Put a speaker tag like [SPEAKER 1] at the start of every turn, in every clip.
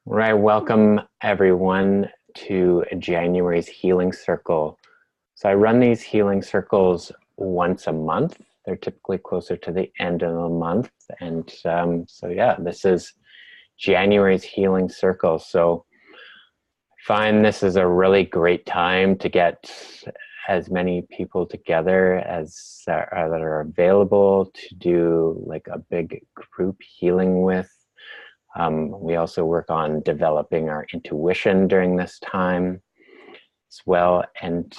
[SPEAKER 1] Right, welcome everyone to January's Healing Circle. So I run these healing circles once a month. They're typically closer to the end of the month. And so yeah, this is January's Healing Circle. So I find this is a really great time to get as many people together as that are available to do like a big group healing with. We also work on developing our intuition during this time as well, and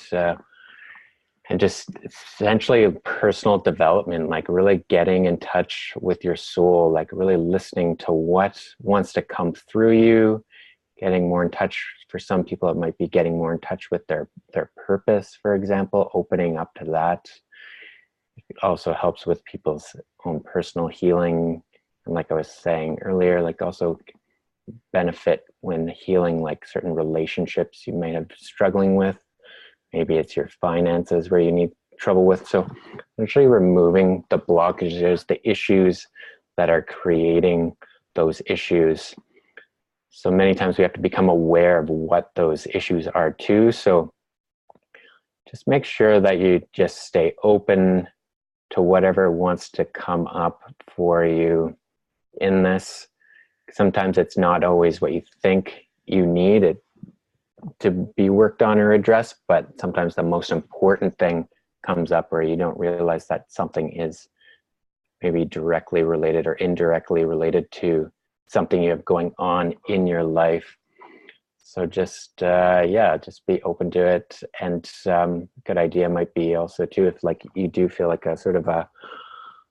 [SPEAKER 1] just essentially personal development, like really getting in touch with your soul, like really listening to what wants to come through you, getting more in touch. For some people, it might be getting more in touch with their purpose, for example, opening up to that. It also helps with people's own personal healing. And like I was saying earlier, like also benefit when healing like certain relationships you might have struggling with. Maybe it's your finances where you need trouble with. So actually removing the blockages, the issues that are creating those issues. So many times we have to become aware of what those issues are too. So just make sure that you just stay open to whatever wants to come up for you in this. Sometimes it's not always what you think you need it to be worked on or addressed, but sometimes the most important thing comes up where you don't realize that something is maybe directly related or indirectly related to something you have going on in your life. So just just be open to it. And good idea might be also too, if like you do feel like a sort of a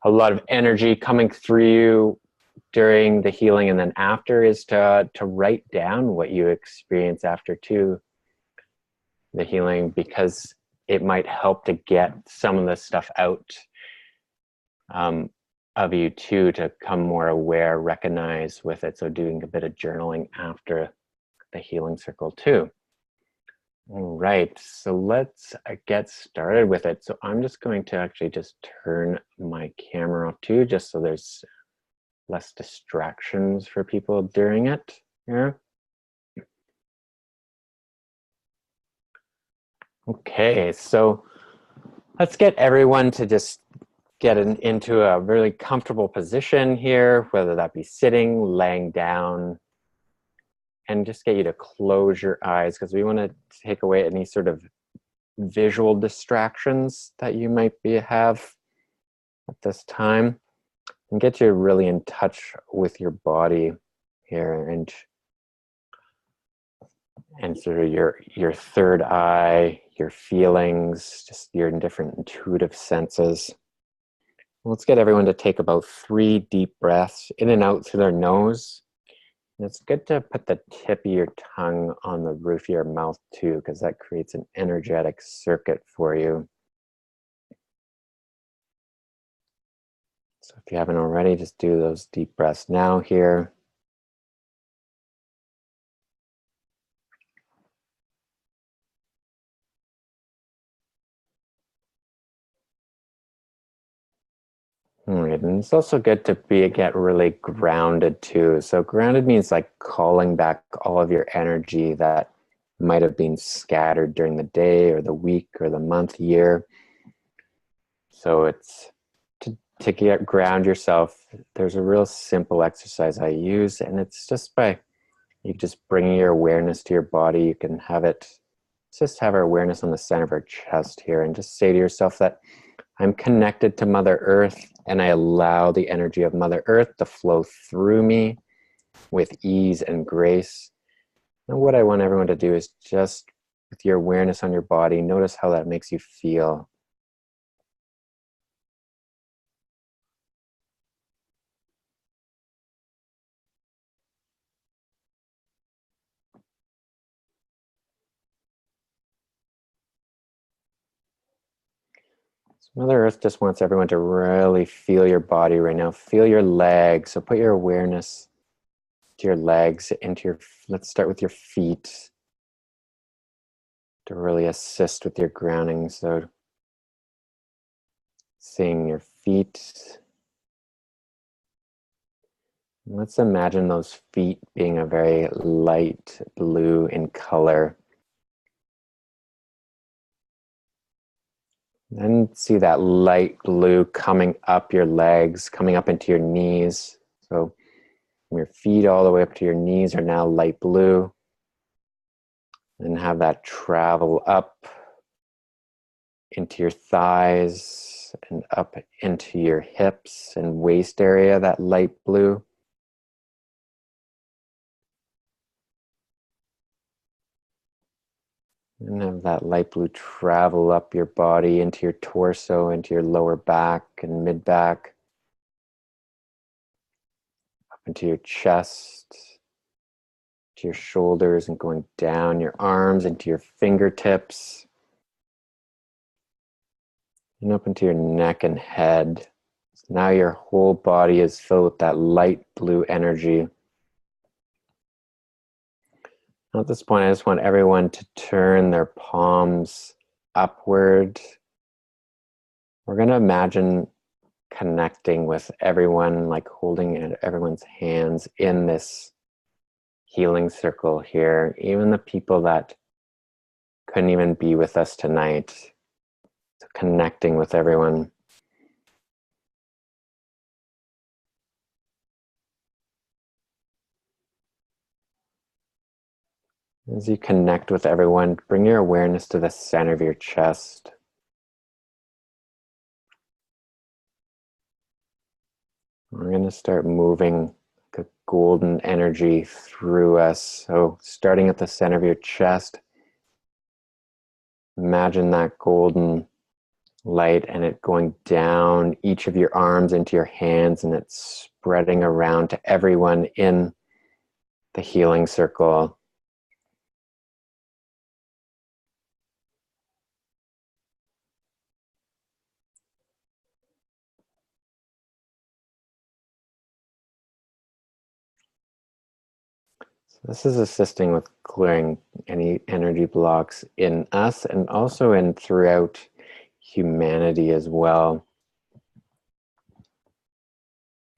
[SPEAKER 1] lot of energy coming through you during the healing and then after, is to write down what you experience after too the healing, because it might help to get some of the stuff out of you too, to come more aware, recognize with it. So doing a bit of journaling after the healing circle too. All right, so let's get started with it. So I'm just going to actually just turn my camera off too, just so there's less distractions for people during it here. Okay, so let's get everyone to just get into a really comfortable position here, whether that be sitting, laying down, and just get you to close your eyes because we want to take away any sort of visual distractions that you might have at this time, and get you really in touch with your body here, and sort of your third eye, your feelings, just your different intuitive senses. Let's get everyone to take about 3 deep breaths in and out through their nose. And it's good to put the tip of your tongue on the roof of your mouth too, because that creates an energetic circuit for you. So if you haven't already, just do those deep breaths now here. All right, and it's also good to get really grounded too. So grounded means like calling back all of your energy that might have been scattered during the day or the week or the month, year. So it's to ground yourself. There's a real simple exercise I use, and it's just by you just bringing your awareness to your body. You can have it, just have our awareness on the center of our chest here, and just say to yourself that I'm connected to Mother Earth, and I allow the energy of Mother Earth to flow through me with ease and grace. And what I want everyone to do is just, with your awareness on your body, notice how that makes you feel. Mother Earth just wants everyone to really feel your body right now. Feel your legs. So put your awareness to your legs, let's start with your feet to really assist with your grounding. So seeing your feet, Let's imagine those feet being a very light blue in color. Then see that light blue coming up your legs, coming up into your knees. So from your feet all the way up to your knees are now light blue. And have that travel up into your thighs and up into your hips and waist area, that light blue. And have that light blue travel up your body into your torso, into your lower back and mid back, up into your chest, to your shoulders, and going down your arms into your fingertips, and up into your neck and head. So now your whole body is filled with that light blue energy. Now at this point, I just want everyone to turn their palms upward. We're going to imagine connecting with everyone, like holding everyone's hands in this healing circle here, even the people that couldn't even be with us tonight. So connecting with everyone. As you connect with everyone, bring your awareness to the center of your chest. We're going to start moving a golden energy through us. So starting at the center of your chest, imagine that golden light and it going down each of your arms into your hands, and it's spreading around to everyone in the healing circle. So this is assisting with clearing any energy blocks in us and also in throughout humanity as well.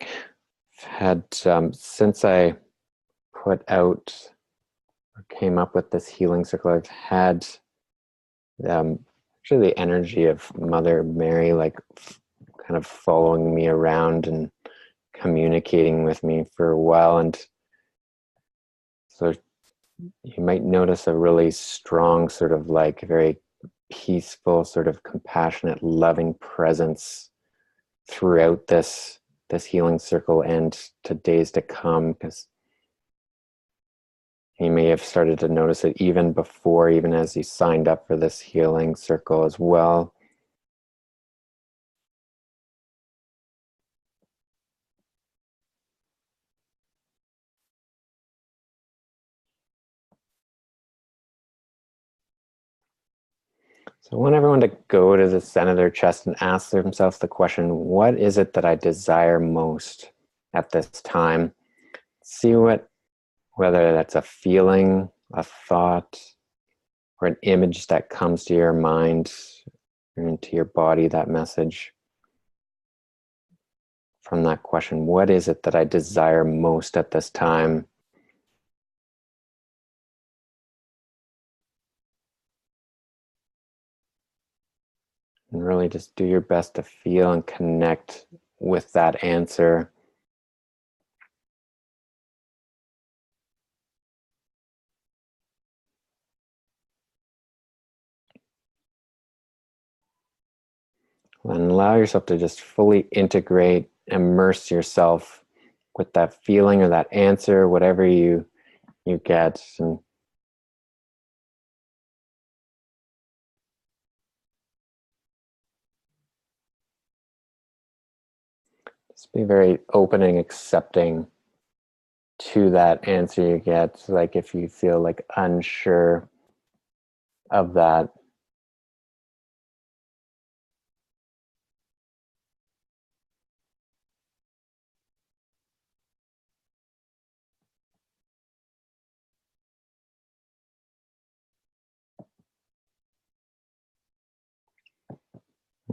[SPEAKER 1] I've had, since I put out or came up with this healing circle, I've had actually the energy of Mother Mary like kind of following me around and communicating with me for a while. And so you might notice a really strong sort of like very peaceful, sort of compassionate, loving presence throughout this healing circle and to days to come, because you may have started to notice it even before, even as you signed up for this healing circle as well. So I want everyone to go to the center of their chest and ask themselves the question, what is it that I desire most at this time? See whether that's a feeling, a thought, or an image that comes to your mind or into your body, that message from that question. What is it that I desire most at this time? And really just do your best to feel and connect with that answer. And allow yourself to just fully integrate, immerse yourself with that feeling or that answer, whatever you get. And just be very open and accepting to that answer you get. Like if you feel like unsure of that,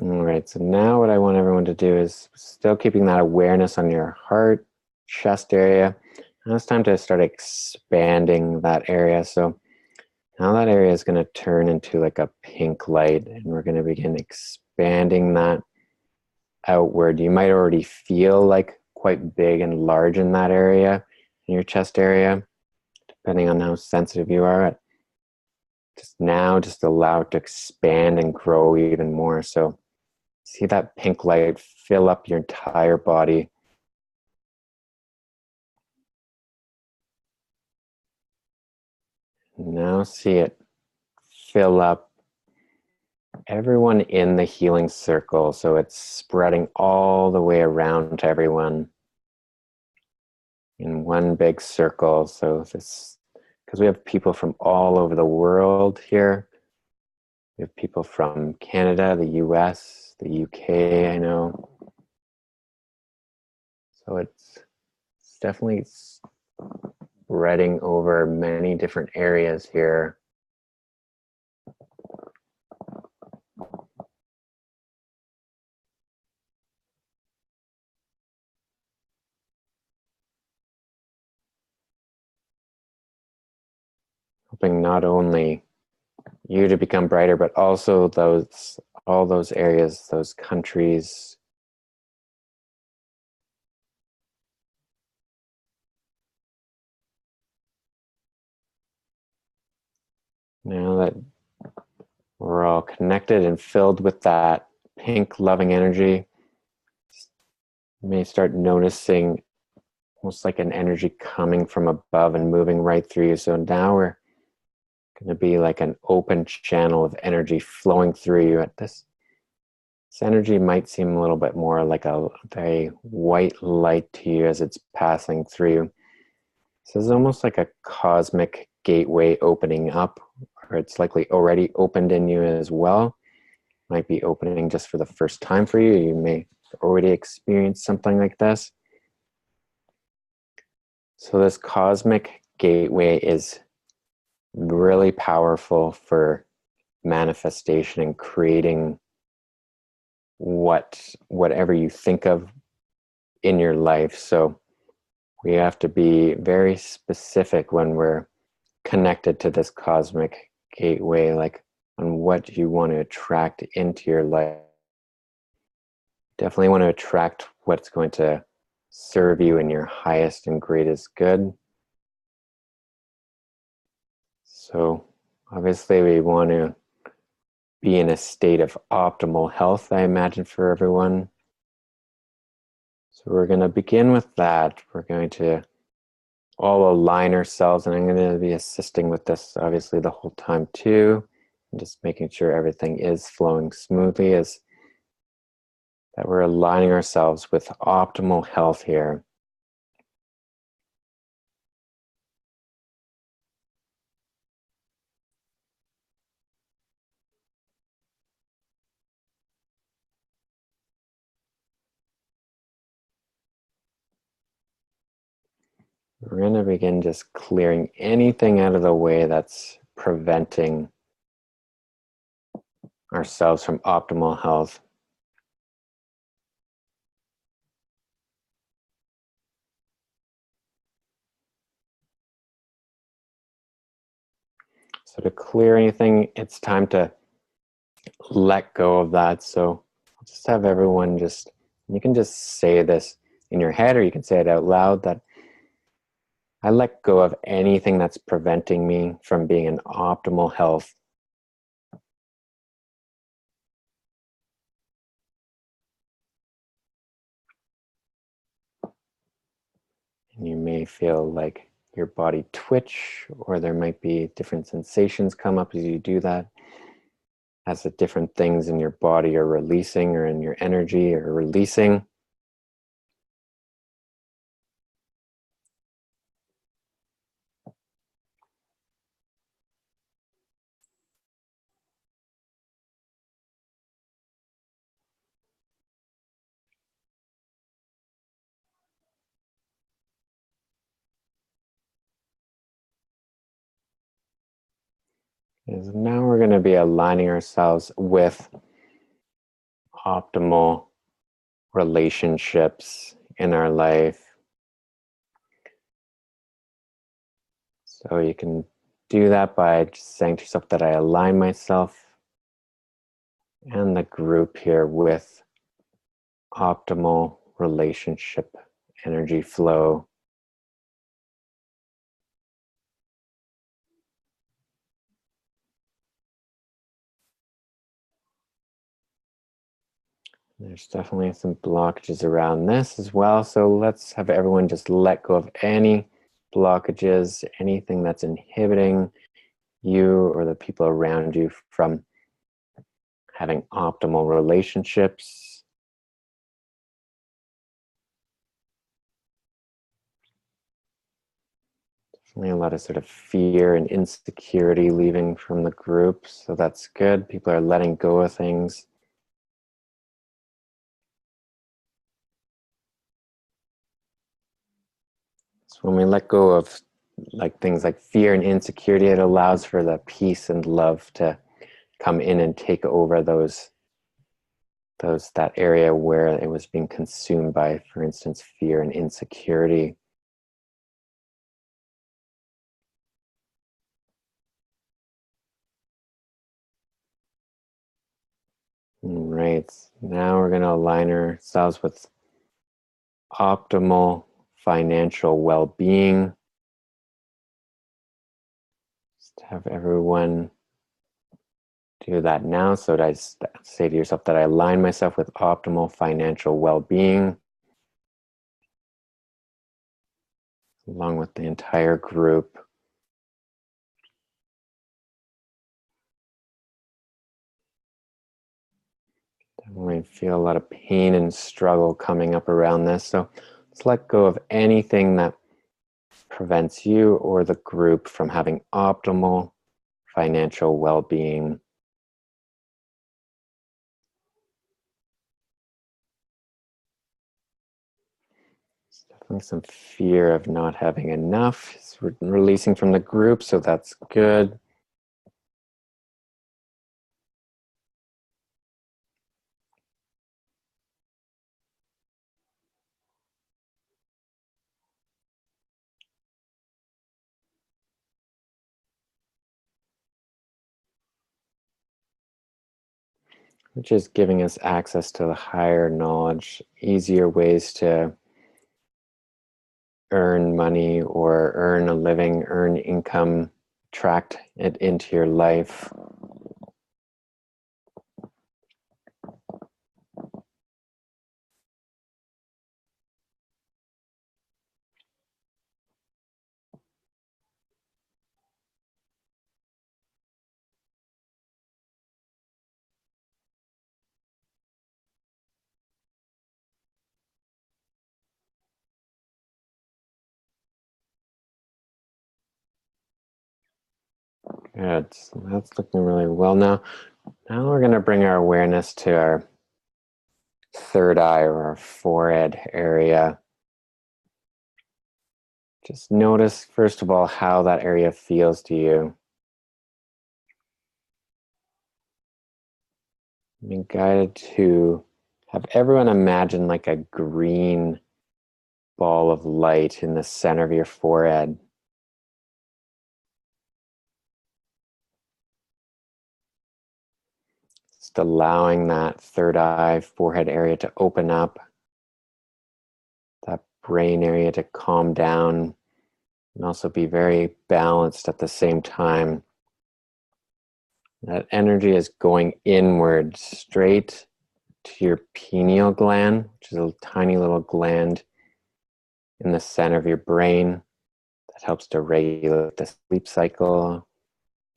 [SPEAKER 1] all right, so now what I want everyone to do is still keeping that awareness on your heart, chest area. Now it's time to start expanding that area. So now that area is going to turn into like a pink light, and we're going to begin expanding that outward. You might already feel like quite big and large in that area, in your chest area, depending on how sensitive you are. Just allow it to expand and grow even more. So see that pink light fill up your entire body. Now see it fill up everyone in the healing circle. So it's spreading all the way around to everyone in one big circle. So this, because we have people from all over the world here. We have people from Canada, the US, the UK, I know. So it's definitely spreading over many different areas here. Helping not only you to become brighter, but also all those areas, those countries. Now that we're all connected and filled with that pink loving energy, you may start noticing almost like an energy coming from above and moving right through you. So now we're going to be like an open channel of energy flowing through you. At this energy might seem a little bit more like a very white light to you as it's passing through you. This is almost like a cosmic gateway opening up, or it's likely already opened in you as well. Might be opening just for the first time for you. You may already experience something like this. So this cosmic gateway is really powerful for manifestation and creating whatever you think of in your life. So we have to be very specific when we're connected to this cosmic gateway, like on what you want to attract into your life. Definitely want to attract what's going to serve you in your highest and greatest good. So obviously we want to be in a state of optimal health, I imagine, for everyone. So we're going to begin with that. We're going to all align ourselves, and I'm going to be assisting with this obviously the whole time too, and just making sure everything is flowing smoothly, as that we're aligning ourselves with optimal health here. We're going to begin just clearing anything out of the way that's preventing ourselves from optimal health. So to clear anything, it's time to let go of that. So I'll just have everyone you can just say this in your head, or you can say it out loud, that I let go of anything that's preventing me from being in optimal health. And you may feel like your body twitch, or there might be different sensations come up as you do that, as the different things in your body are releasing, or in your energy are releasing. Is now we're going to be aligning ourselves with optimal relationships in our life. So you can do that by just saying to yourself that I align myself and the group here with optimal relationship energy flow. There's definitely some blockages around this as well. So let's have everyone just let go of any blockages, anything that's inhibiting you or the people around you from having optimal relationships. Definitely a lot of sort of fear and insecurity leaving from the group. So that's good. People are letting go of things. So when we let go of like things like fear and insecurity, it allows for the peace and love to come in and take over that area where it was being consumed by, for instance, fear and insecurity. Right. Now we're going to align ourselves with optimal financial well-being. Just have everyone do that now. So that I say to yourself that I align myself with optimal financial well-being, along with the entire group. Definitely feel a lot of pain and struggle coming up around this. So let's let go of anything that prevents you or the group from having optimal financial well-being. There's definitely some fear of not having enough. It's releasing from the group, so that's good. Which is giving us access to the higher knowledge, easier ways to earn money or earn a living, earn income, attract it into your life. Good. So that's looking really well now. Now we're going to bring our awareness to our third eye or our forehead area. Just notice, first of all, how that area feels to you. Being guided to have everyone imagine like a green ball of light in the center of your forehead. Just allowing that third eye, forehead area to open up, that brain area to calm down, and also be very balanced at the same time. That energy is going inward, straight to your pineal gland, which is a tiny little gland in the center of your brain that helps to regulate the sleep cycle,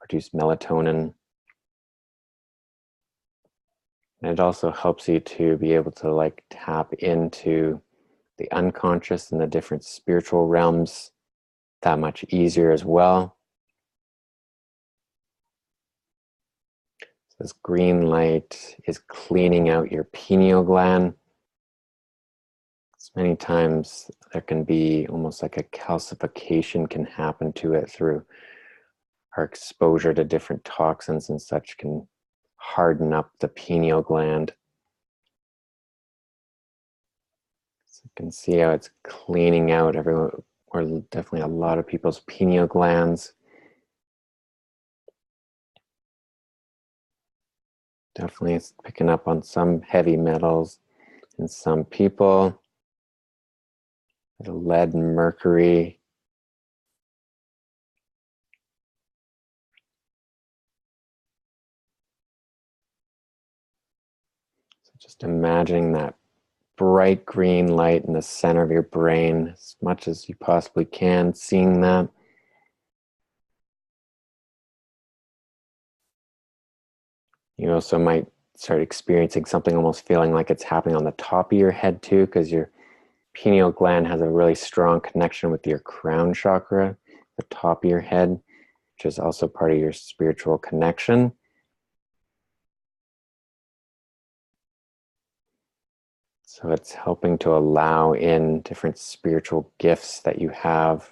[SPEAKER 1] produce melatonin. And it also helps you to be able to like tap into the unconscious and the different spiritual realms that much easier as well. So this green light is cleaning out your pineal gland. So many times there can be almost like a calcification can happen to it through our exposure to different toxins and such can harden up the pineal gland. So you can see how it's cleaning out or definitely a lot of people's pineal glands. Definitely it's picking up on some heavy metals in some people, lead and mercury. So just imagining that bright green light in the center of your brain as much as you possibly can, seeing that. You also might start experiencing something almost feeling like it's happening on the top of your head too, because your pineal gland has a really strong connection with your crown chakra, the top of your head, which is also part of your spiritual connection. So it's helping to allow in different spiritual gifts that you have.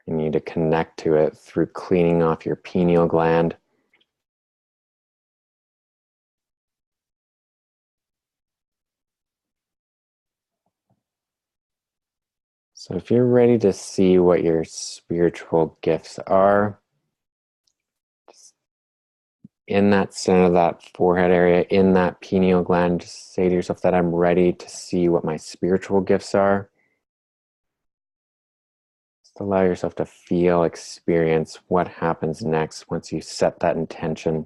[SPEAKER 1] You need to connect to it through cleaning off your pineal gland. So if you're ready to see what your spiritual gifts are, in that center of that forehead area, in that pineal gland, just say to yourself that I'm ready to see what my spiritual gifts are. Just allow yourself to feel, experience what happens next once you set that intention.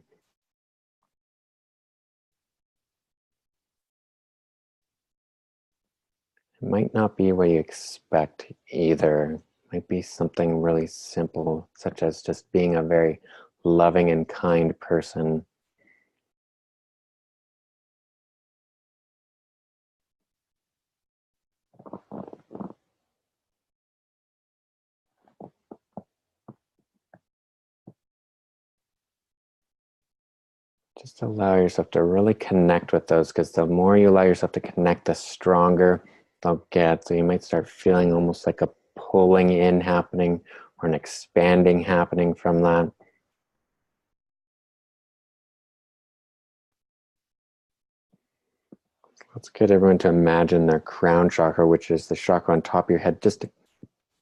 [SPEAKER 1] It might not be what you expect either. It might be something really simple, such as just being a very loving and kind person. Just allow yourself to really connect with those, because the more you allow yourself to connect, the stronger they'll get. So you might start feeling almost like a pulling in happening or an expanding happening from that. Let's get everyone to imagine their crown chakra, which is the chakra on top of your head, just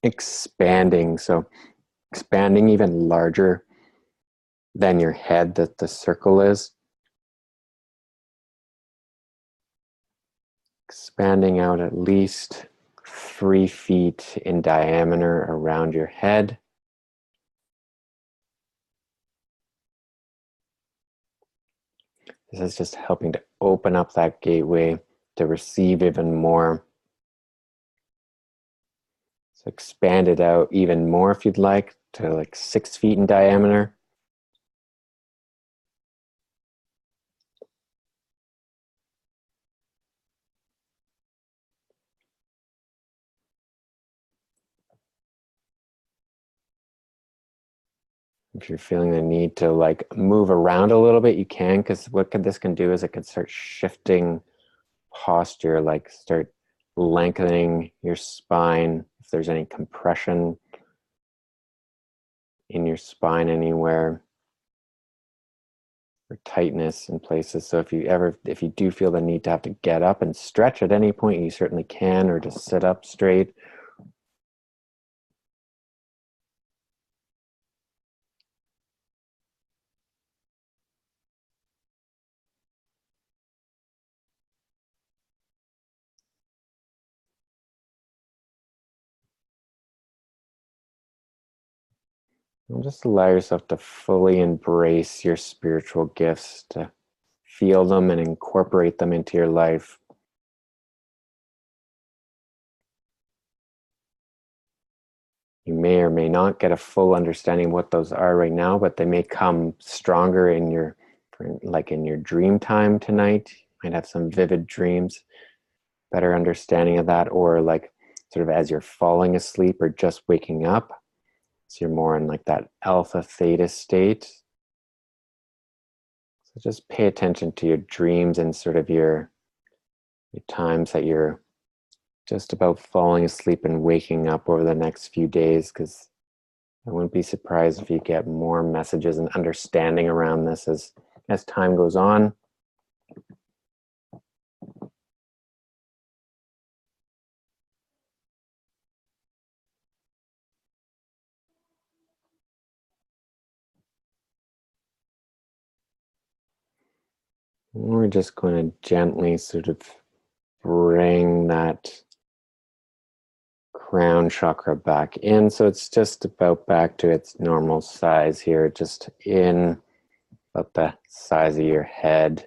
[SPEAKER 1] expanding. So expanding even larger than your head that the circle is. Expanding out at least 3 feet in diameter around your head. This is just helping to open up that gateway to receive even more. So expand it out even more if you'd like, to like 6 feet in diameter. If you're feeling the need to like move around a little bit, you can, because this can do is it can start shifting posture, like start lengthening your spine. If there's any compression in your spine anywhere, or tightness in places. So if you do feel the need to have to get up and stretch at any point, you certainly can, or just sit up straight. And just allow yourself to fully embrace your spiritual gifts, to feel them and incorporate them into your life. You may or may not get a full understanding of what those are right now, but they may come stronger in your dream time tonight. You might have some vivid dreams, better understanding of that, or like sort of as you're falling asleep or just waking up. So you're more in like that alpha theta state. So just pay attention to your dreams and sort of your times that you're just about falling asleep and waking up over the next few days, because I wouldn't be surprised if you get more messages and understanding around this as time goes on. We're just going to gently sort of bring that crown chakra back in. So it's just about back to its normal size here, just in about the size of your head.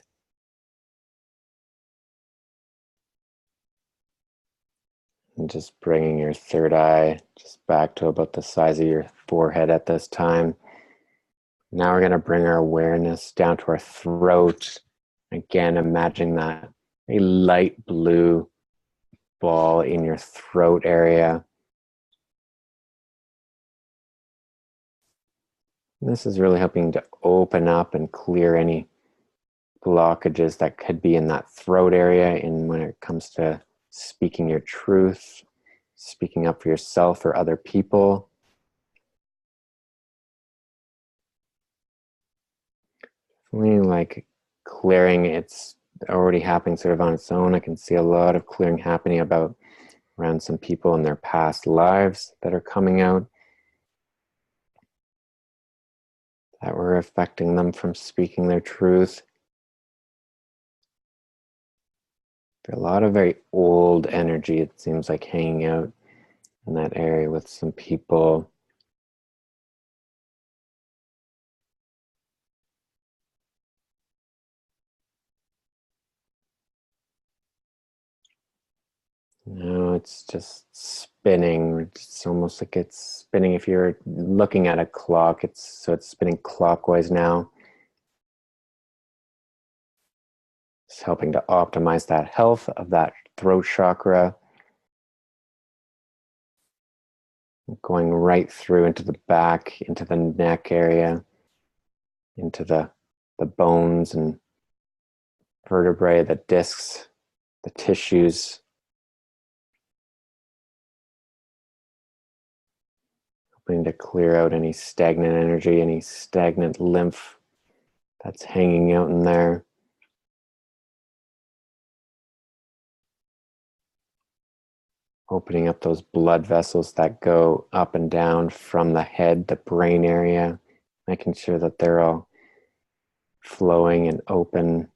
[SPEAKER 1] And just bringing your third eye just back to about the size of your forehead at this time. Now we're going to bring our awareness down to our throat. Again, imagine that a light blue ball in your throat area. And this is really helping to open up and clear any blockages that could be in that throat area in when it comes to speaking your truth, speaking up for yourself or other people. Feeling like clearing, it's already happening sort of on its own. I can see a lot of clearing happening around some people in their past lives that are coming out, that were affecting them from speaking their truth. A lot of very old energy, it seems like, hanging out in that area with some people. Now it's just spinning. It's almost like it's spinning. If you're looking at a clock, it's spinning clockwise now. It's helping to optimize that health of that throat chakra. Going right through into the back, into the neck area, into the bones and vertebrae, the discs, the tissues. Helping to clear out any stagnant energy, any stagnant lymph that's hanging out in there. Opening up those blood vessels that go up and down from the head, the brain area, making sure that they're all flowing and open.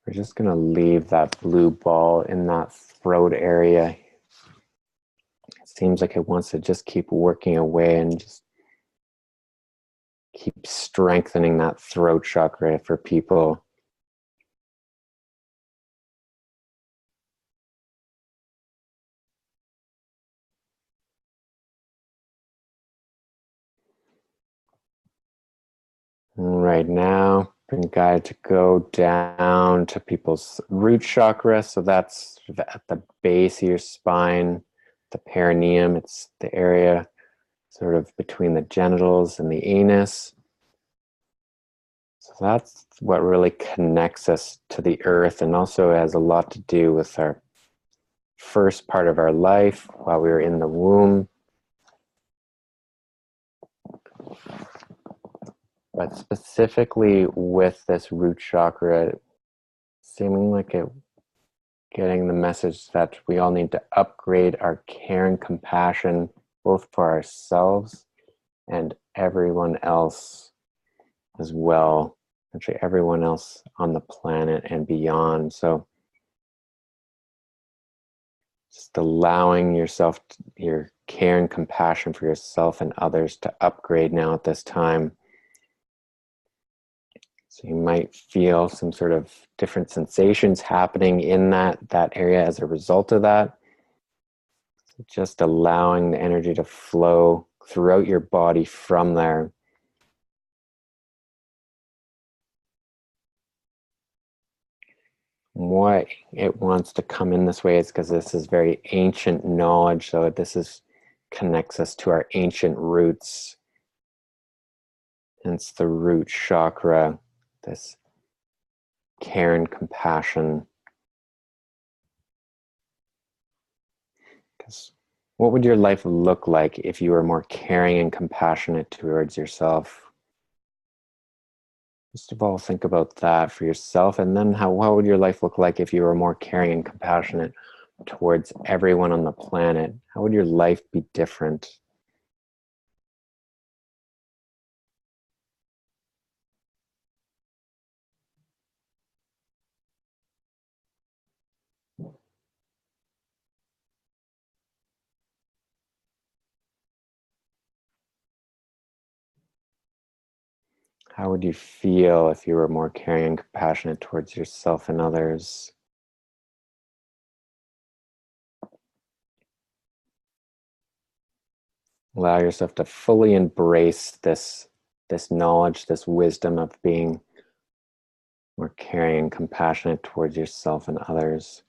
[SPEAKER 1] We're just going to leave that blue ball in that throat area. It seems like it wants to just keep working away and just keep strengthening that throat chakra for people. And right now, been guided to go down to people's root chakra. So that's at the base of your spine, the perineum. It's the area sort of between the genitals and the anus. So that's what really connects us to the earth, and also has a lot to do with our first part of our life while we were in the womb. But specifically with this root chakra, seeming like it getting the message that we all need to upgrade our care and compassion, both for ourselves and everyone else as well. Actually, everyone else on the planet and beyond. So just allowing yourself, your care and compassion for yourself and others to upgrade now at this time. So you might feel some sort of different sensations happening in that area as a result of that. So just allowing the energy to flow throughout your body from there. Why it wants to come in this way is because this is very ancient knowledge. So connects us to our ancient roots. Hence the root chakra, this care and compassion. Because what would your life look like if you were more caring and compassionate towards yourself? First of all, think about that for yourself, and then what would your life look like if you were more caring and compassionate towards everyone on the planet? How would your life be different? How would you feel if you were more caring and compassionate towards yourself and others? Allow yourself to fully embrace this knowledge, this wisdom of being more caring and compassionate towards yourself and others.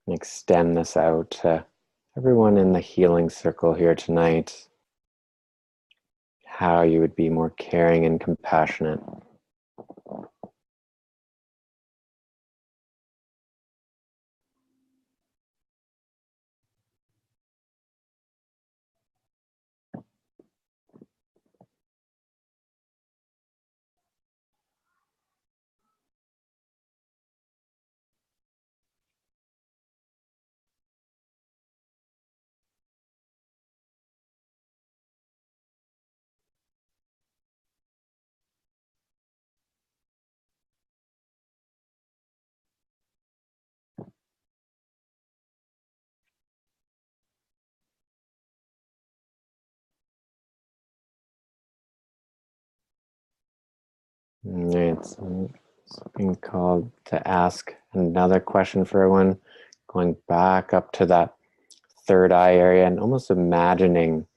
[SPEAKER 1] And extend this out to everyone in the healing circle here tonight. How you would be more caring and compassionate. It's being called to ask another question for everyone, going back up to that third eye area and almost imagining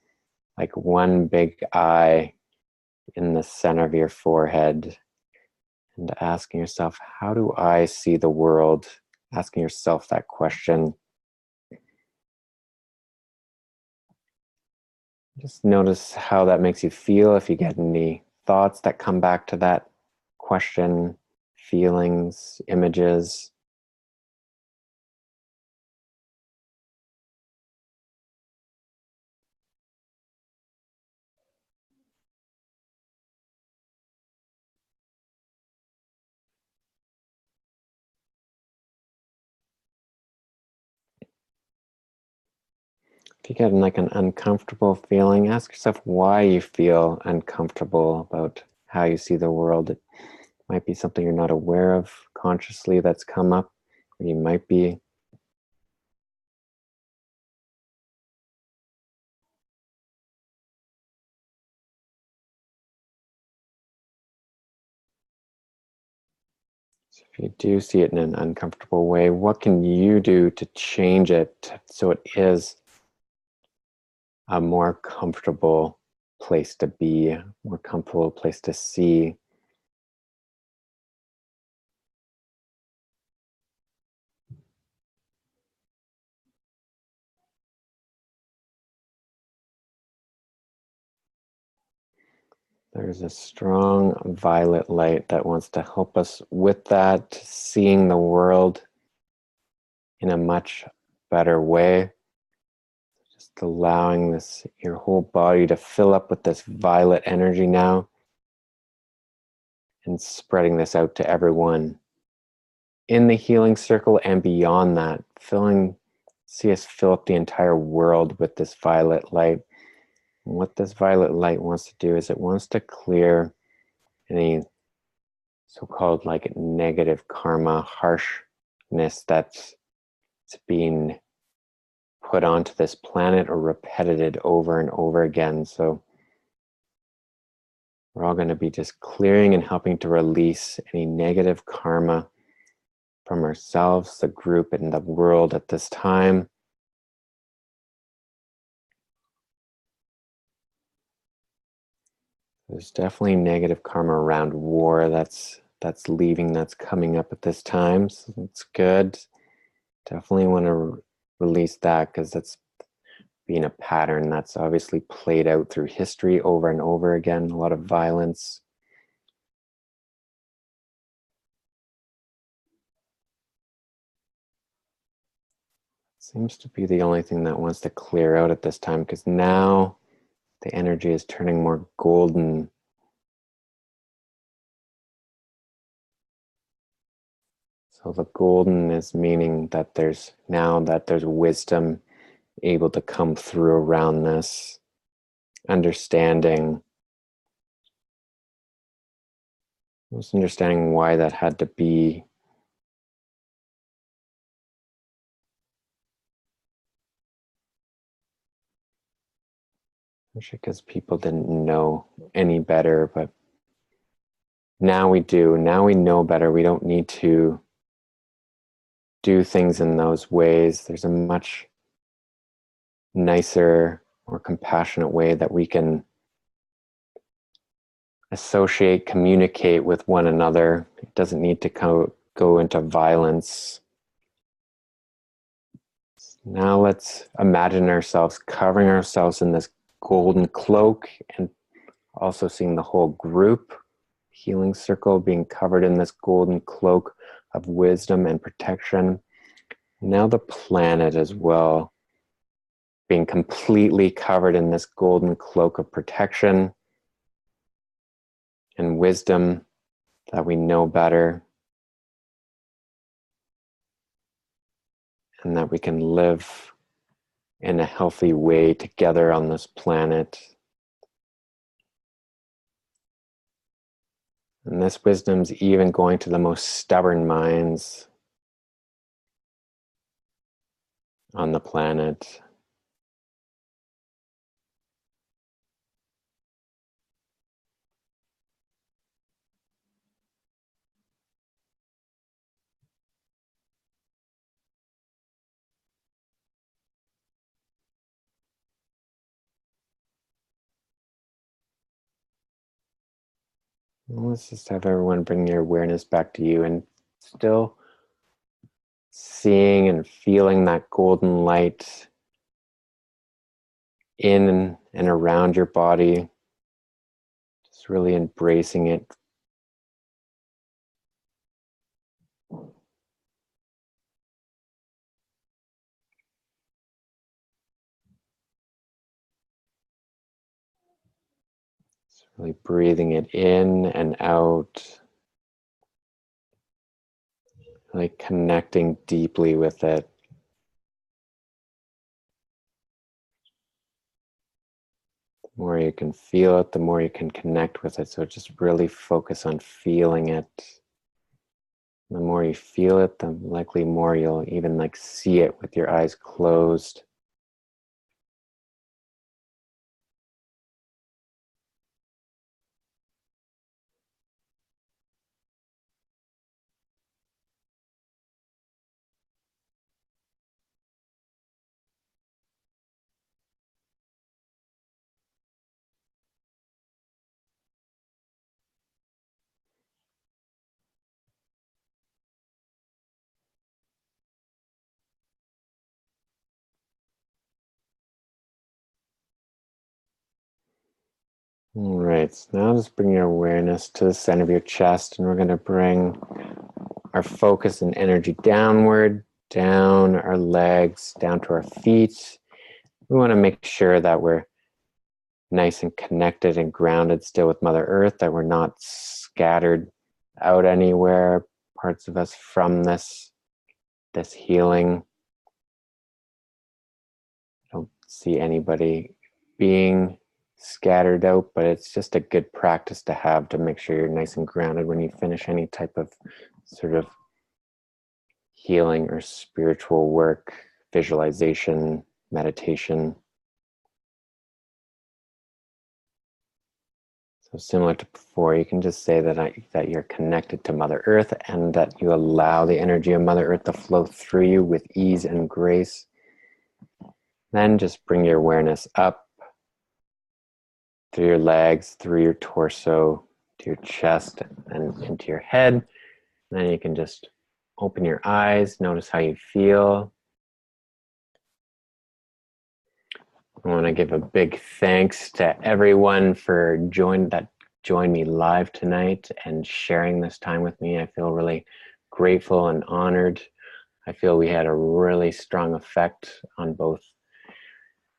[SPEAKER 1] like one big eye in the center of your forehead, and asking yourself, how do I see the world? Asking yourself that question. Just notice how that makes you feel, if you get any thoughts that come back to that question, feelings, images. If you get like an uncomfortable feeling, ask yourself why you feel uncomfortable about how you see the world. It might be something you're not aware of consciously that's come up, or you might be. So if you do see it in an uncomfortable way, what can you do to change it so it is a more comfortable place to be, a more comfortable place to see? There's a strong violet light that wants to help us with that, seeing the world in a much better way. Just allowing your whole body to fill up with this violet energy now, and spreading this out to everyone in the healing circle and beyond that. See us fill up the entire world with this violet light. And what this violet light wants to do is it wants to clear any so-called like negative karma, harshness that's being put onto this planet or repeated over and over again. So we're all going to be just clearing and helping to release any negative karma from ourselves, the group, and the world at this time. There's definitely negative karma around war that's leaving, that's coming up at this time. So it's good. Definitely want to release that, because that's been a pattern that's obviously played out through history over and over again. A lot of violence. Seems to be the only thing that wants to clear out at this time, because now the energy is turning more golden. So the golden is meaning that there's wisdom able to come through around this, understanding why that had to be, Especially because people didn't know any better, but now we do. Now we know better. We don't need to do things in those ways. There's a much nicer, more compassionate way that we can associate, communicate with one another. It doesn't need to go into violence. Now let's imagine ourselves covering ourselves in this golden cloak and also seeing the whole group, healing circle, being covered in this golden cloak of wisdom and protection. Now the planet as well, being completely covered in this golden cloak of protection and wisdom that we know better and that we can live in a healthy way together on this planet. And this wisdom's even going to the most stubborn minds on the planet. Let's just have everyone bring your awareness back to you and still seeing and feeling that golden light in and around your body. Just really embracing it. Just really breathing it in and out. Like connecting deeply with it. The more you can feel it, the more you can connect with it. So just really focus on feeling it. The more you feel it, the likely more you'll even like see it with your eyes closed. All right, so now just bring your awareness to the center of your chest, and we're going to bring our focus and energy downward, down our legs, down to our feet. We want to make sure that we're nice and connected and grounded still with Mother Earth, that we're not scattered out anywhere, parts of us from this healing. I don't see anybody being scattered out, but it's just a good practice to have to make sure you're nice and grounded when you finish any type of sort of healing or spiritual work, visualization, meditation. So similar to before, you can just say that you're connected to Mother Earth and that you allow the energy of Mother Earth to flow through you with ease and grace. Then just bring your awareness up through your legs, through your torso, to your chest, and into your head. And then you can just open your eyes, notice how you feel. I want to give a big thanks to everyone for joined me live tonight and sharing this time with me. I feel really grateful and honored. I feel we had a really strong effect on both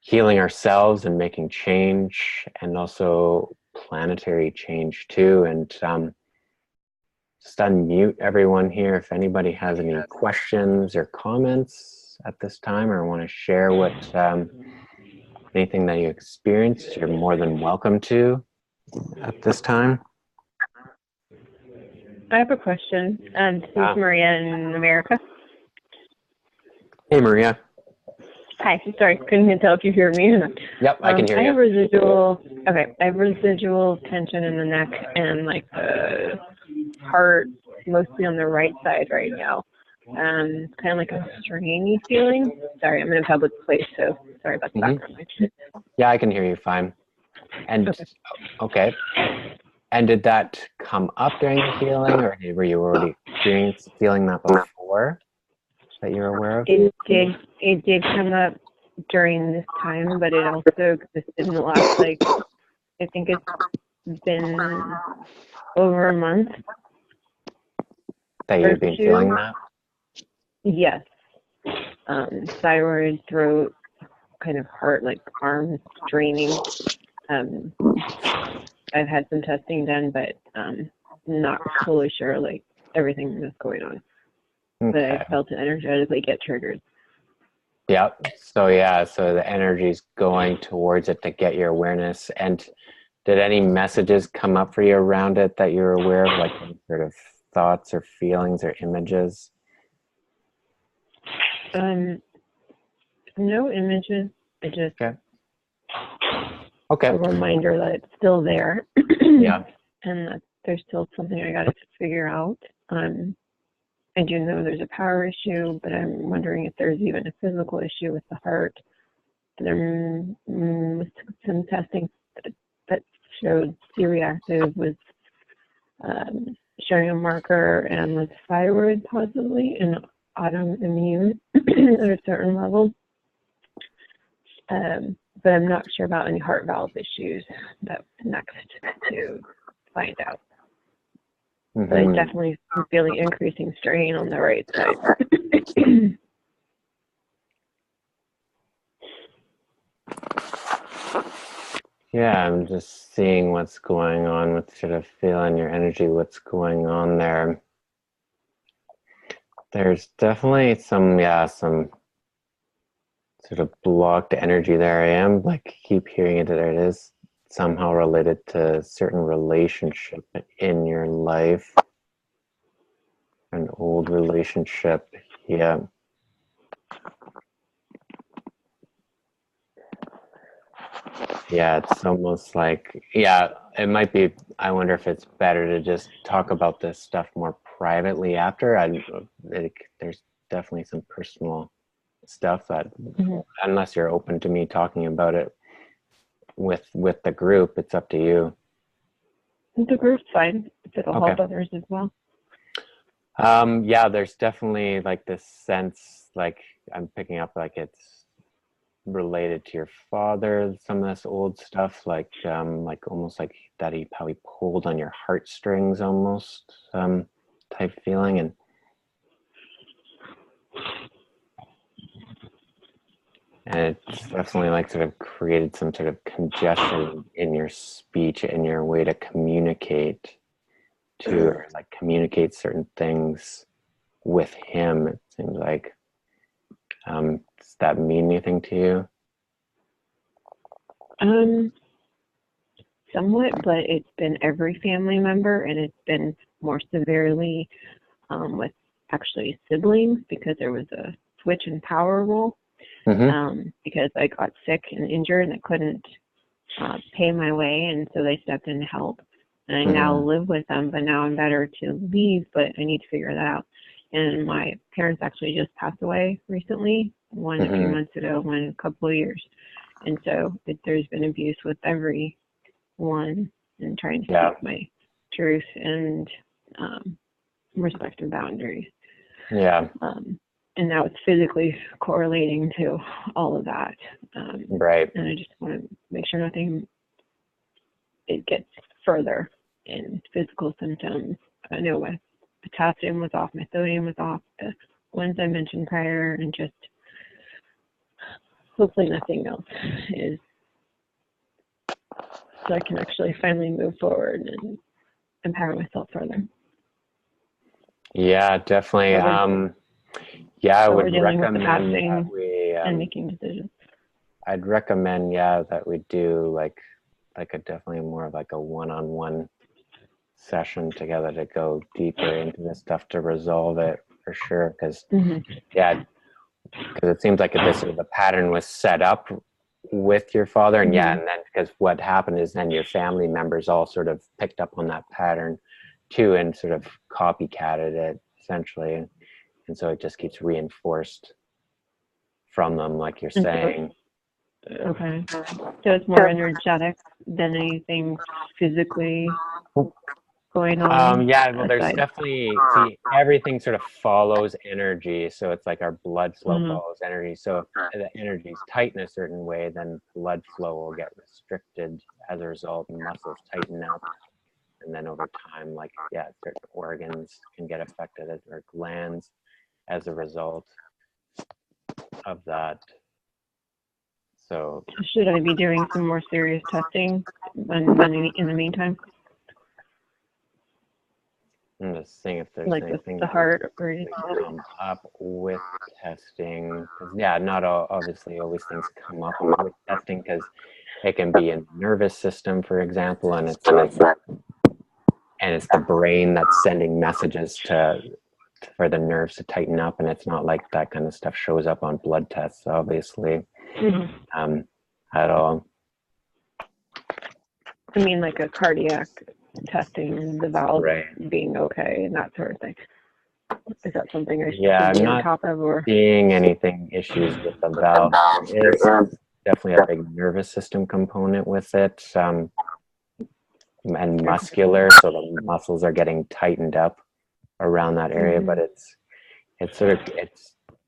[SPEAKER 1] healing ourselves and making change, and also planetary change too. And just unmute everyone here. If anybody has any questions or comments at this time, or want to share what anything that you experienced, you're more than welcome to at this time.
[SPEAKER 2] I have a question. This is Maria in America.
[SPEAKER 1] Hey, Maria.
[SPEAKER 2] Hi, sorry, couldn't tell if you hear me or not.
[SPEAKER 1] Yep, I can hear
[SPEAKER 2] I
[SPEAKER 1] you.
[SPEAKER 2] have residual, okay, I have residual tension in the neck and like the heart, mostly on the right side right now. It's kind of like a strainy feeling. Sorry, I'm in a public place, so sorry about the background noise.
[SPEAKER 1] Yeah, I can hear you fine. And
[SPEAKER 2] Okay.
[SPEAKER 1] okay. And did that come up during the healing, or were you already feeling that before that you're aware of?
[SPEAKER 2] It did come up during this time, but it also existed in the last, like, I think it's been over a month
[SPEAKER 1] That
[SPEAKER 2] or
[SPEAKER 1] you've been feeling
[SPEAKER 2] two.
[SPEAKER 1] that?
[SPEAKER 2] Yes. Thyroid, throat, kind of heart, like arms draining. Um, I've had some testing done, but not fully sure, like, everything that's going on. But I
[SPEAKER 1] Okay.
[SPEAKER 2] felt it energetically get triggered.
[SPEAKER 1] Yep. So yeah, so the energy's going towards it to get your awareness. And did any messages come up for you around it that you're aware of, like any sort of thoughts or feelings or images?
[SPEAKER 2] No images. I just
[SPEAKER 1] Okay. Okay.
[SPEAKER 2] a reminder that it's still there,
[SPEAKER 1] Yeah.
[SPEAKER 2] and that there's still something I got to figure out. I do know there's a power issue, but I'm wondering if there's even a physical issue with the heart. There was some testing that showed C-reactive was showing a marker and with thyroid possibly and autoimmune at a certain level. But I'm not sure about any heart valve issues. That's next to find out. But I definitely am feeling increasing strain on the right side.
[SPEAKER 1] Yeah, I'm just seeing what's going on with sort of feeling your energy, what's going on there. There's definitely some sort of blocked energy there. I am like keep hearing it. There it is somehow related to a certain relationship in your life, an old relationship. Yeah. Yeah, it's almost like, yeah, it might be. I wonder if it's better to just talk about this stuff more privately after. There's definitely some personal stuff that, unless you're open to me talking about it with the group, it's up to you.
[SPEAKER 2] The group's fine if it'll
[SPEAKER 1] Okay.
[SPEAKER 2] help others as well.
[SPEAKER 1] Yeah, there's definitely like this sense, like I'm picking up, like it's related to your father, some of this old stuff, like almost like that how he pulled on your heartstrings almost, type feeling. And it's definitely like sort of created some sort of congestion in your speech and your way to communicate or like communicate certain things with him. It seems like, does that mean anything to you?
[SPEAKER 2] Somewhat, but it's been every family member, and it's been more severely with actually siblings because there was a switch in power role. Because I got sick and injured and I couldn't pay my way, and so they stepped in to help. And I now live with them, but now I'm better to leave, but I need to figure that out. And my parents actually just passed away recently, one a few months ago, one a couple of years. And so there's been abuse with everyone and trying to speak my truth and respect and boundaries.
[SPEAKER 1] Yeah.
[SPEAKER 2] And now it's physically correlating to all of that.
[SPEAKER 1] Right.
[SPEAKER 2] And I just want to make sure it gets further in physical symptoms. I know my potassium was off, my sodium was off, the ones I mentioned prior, and just hopefully nothing else is, so I can actually finally move forward and empower myself further.
[SPEAKER 1] Yeah, definitely. I would recommend that we
[SPEAKER 2] and making decisions.
[SPEAKER 1] I'd recommend, that we do like a definitely more of like a one-on-one session together to go deeper into this stuff to resolve it for sure. Because because it seems like this the pattern was set up with your father, and yeah,
[SPEAKER 2] Mm-hmm.
[SPEAKER 1] and then because what happened is then your family members all sort of picked up on that pattern too and sort of copycatted it essentially, and so it just keeps reinforced from them, like you're
[SPEAKER 2] And so,
[SPEAKER 1] saying.
[SPEAKER 2] okay. So it's more energetic than anything physically going on
[SPEAKER 1] Yeah, well, there's
[SPEAKER 2] aside.
[SPEAKER 1] definitely, see, everything sort of follows energy. So it's like our blood flow
[SPEAKER 2] Mm-hmm.
[SPEAKER 1] follows energy. So if the energy's tight in a certain way, then blood flow will get restricted as a result, and muscles tighten up. And then over time, like, yeah, certain organs can get affected, or glands, as a result of that. So
[SPEAKER 2] Should I be doing some more serious testing in the meantime,
[SPEAKER 1] I'm just seeing if there's
[SPEAKER 2] like
[SPEAKER 1] anything
[SPEAKER 2] the
[SPEAKER 1] that would
[SPEAKER 2] heart or anything?
[SPEAKER 1] come up with testing. 'Cause, yeah, not all, obviously always things come up with testing, because it can be in the nervous system, for example, and it's like, and it's the brain that's sending messages for the nerves to tighten up, and it's not like that kind of stuff shows up on blood tests, obviously,
[SPEAKER 2] Mm-hmm.
[SPEAKER 1] at all.
[SPEAKER 2] I mean, like a cardiac testing, the valves
[SPEAKER 1] Right.
[SPEAKER 2] being okay and that sort of thing. Is that something I
[SPEAKER 1] Yeah,
[SPEAKER 2] should
[SPEAKER 1] I'm
[SPEAKER 2] be on
[SPEAKER 1] not
[SPEAKER 2] top of, or?
[SPEAKER 1] seeing anything issues with the valve. There is definitely a big nervous system component with it, and muscular, so the muscles are getting tightened up around that area,
[SPEAKER 2] Mm-hmm.
[SPEAKER 1] but it's sort of